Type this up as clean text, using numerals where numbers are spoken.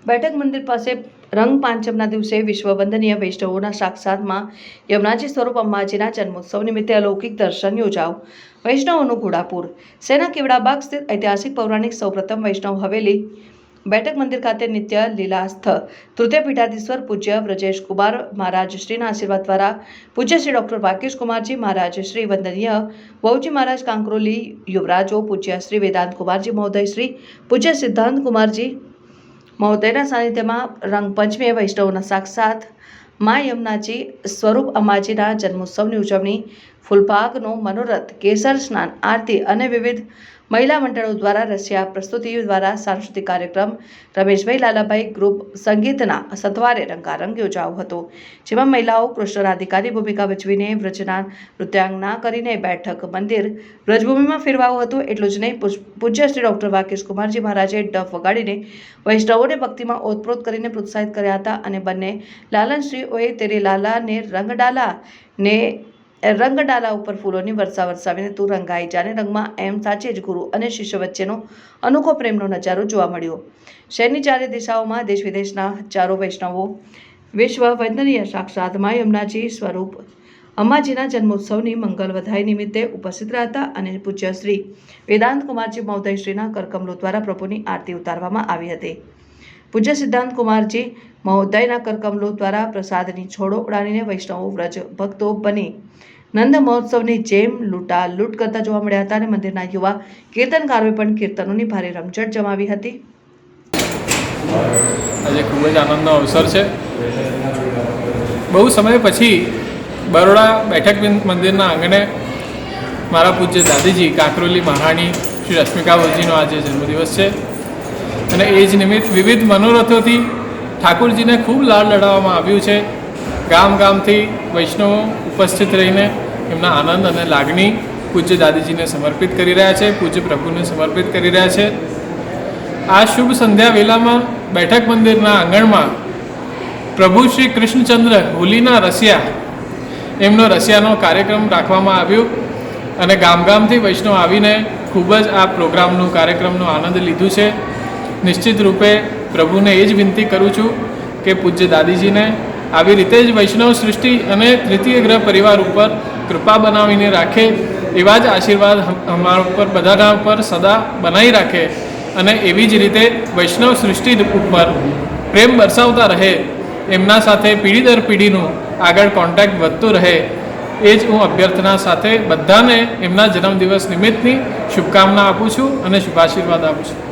બેઠક મંદિર પાસે રંગ પાંચમના દિવસે વિશ્વ વંદનીય વૈષ્ણવોના સાક્ષાતમાં યમુનાજી સ્વરૂપ અંબાજીના જન્મોત્સવ નિમિત્તે અલૌકિક દર્શન યોજાવ। વૈષ્ણવોનું ઘોડાપુર। શહેરના કેવડાબાગ સ્થિત ઐતિહાસિક પૌરાણિક સૌપ્રથમ વૈષ્ણવ હવેલી બેઠક મંદિર ખાતે નિત્ય લીલાસ્થ તૃતીય પીઠાધીશ્વર પૂજ્ય વ્રજેશ કુમાર મહારાજ શ્રીના આશીર્વાદ દ્વારા પૂજ્ય શ્રી ડૉક્ટર વાકેશ કુમારજી મહારાજ શ્રી વંદનીય વહુજી મહારાજ કાંકરોલી યુવરાજો પૂજ્ય શ્રી વેદાંત કુમારજી મહોદય શ્રી પૂજ્ય સિદ્ધાંત કુમારજી મહોદયના સાનિધ્યમાં રંગપંચમીએ વૈષ્ણવોના સાક્ષાત મા યમુનાજી સ્વરૂપ અંબાજીના જન્મોત્સવની ઉજવણી, ફૂલપાકનો મનોરથ, કેસર સ્નાન, આરતી અને વિવિધ મહિલા મંડળો દ્વારા રસિયા પ્રસ્તુતિઓ દ્વારા સાંસ્કૃતિક કાર્યક્રમ રમેશભાઈ લાલાભાઈ ગ્રુપ સંગીતના સથવારે રંગારંગ યોજાયો હતો, જેમાં મહિલાઓ કૃષ્ણ રાધિકાની ભૂમિકા ભજવીને વ્રજના નૃત્યાંગના કરીને બેઠક મંદિર વ્રજભૂમિમાં ફેરવાયું હતું। એટલું જ નહીં, પૂજ્ય શ્રી ડૉક્ટર વાકેશ કુમારજી મહારાજે ડફ વગાડીને વૈષ્ણવોને ભક્તિમાં ઓતપ્રોત કરીને પ્રોત્સાહિત કર્યા હતા અને બંને લાલનશ્રીઓએ તેરે લાલાને રંગડાલા ઉપર ફૂલોની વર્ષા વરસાવીને તું રંગાઈ જાને રંગમાં એમ સાચે જ ગુરુ અને શિષ્ય વચ્ચેનો અનોખો પ્રેમનો નજારો જોવા મળ્યો। શહેરની ચારે દિશાઓમાં દેશ વિદેશના હજારો વૈષ્ણવો વિશ્વ વંદનીય સાક્ષાત મા યમુનાજી સ્વરૂપ અંબાજીના જન્મોત્સવની મંગલ વધાઈ નિમિત્તે ઉપસ્થિત રહ્યા હતા અને પૂજ્ય શ્રી વેદાંત કુમારજી મહોદય શ્રીના કરકમલો દ્વારા પ્રભુની આરતી ઉતારવામાં આવી હતી। પૂજ્ય સિદ્ધાંત કુમારજી મહોદયના કરકમલો દ્વારા પ્રસાદની છોડો ઉડાડીને વૈષ્ણવો વ્રજ ભક્તો બની નંદ મહોત્સવની જેમ લૂંટ કરતા જોવા મળ્યા હતા અને મંદિરના યુવા કીર્તનકારોએ પણ કીર્તનોની ભારે રમઝટ જમાવી હતી। આજે ખૂબ જ આનંદનો અવસર છે। બહુ સમય પછી બરોડા બેઠક મંદિરના આંગણે મારા પૂજ્ય દાદીજી કાંકરોલી મહારાણી શ્રી રશ્મિકા વલજીનો આજે જન્મદિવસ છે અને એ જ નિમિત્ત વિવિધ મનોરથોથી ઠાકોરજીને ખૂબ લાડ લડાવવામાં આવ્યું છે। ગામથી વૈષ્ણવો ઉપસ્થિત રહીને એમના આનંદ અને લાગણી પૂજ્ય દાદીજીને સમર્પિત કરી રહ્યા છે, પૂજ્ય પ્રભુને સમર્પિત કરી રહ્યા છે। આ શુભ સંધ્યા વેલામાં બેઠક મંદિરના આંગણમાં પ્રભુ શ્રી કૃષ્ણચંદ્ર હોલીના રસિયા એમનો રસિયાનો કાર્યક્રમ રાખવામાં આવ્યો અને ગામથી વૈષ્ણવ આવીને ખૂબ જ આ પ્રોગ્રામનું કાર્યક્રમનો આનંદ લીધું છે। નિશ્ચિત રૂપે પ્રભુને એ જ વિનંતી કરું છું કે પૂજ્ય દાદીજીને આવી રીતે જ વૈષ્ણવ સૃષ્ટિ અને તૃતીય ગ્રહ પરિવાર ઉપર કૃપા બનાવીને રાખે, એવા જ આશીર્વાદ અમારા ઉપર બધાના ઉપર સદા બનાવી રાખે અને એવી જ રીતે વૈષ્ણવ સૃષ્ટિ ઉપર પ્રેમ બરસાવતા રહે, એમના સાથે પેઢી દર પેઢીનું આગળ કોન્ટેક્ટ વધતું રહે, એ જ હું અભ્યર્થના સાથે બધાને એમના જન્મદિવસ નિમિત્તની શુભકામના આપું છું અને શુભાશીર્વાદ આપું છું।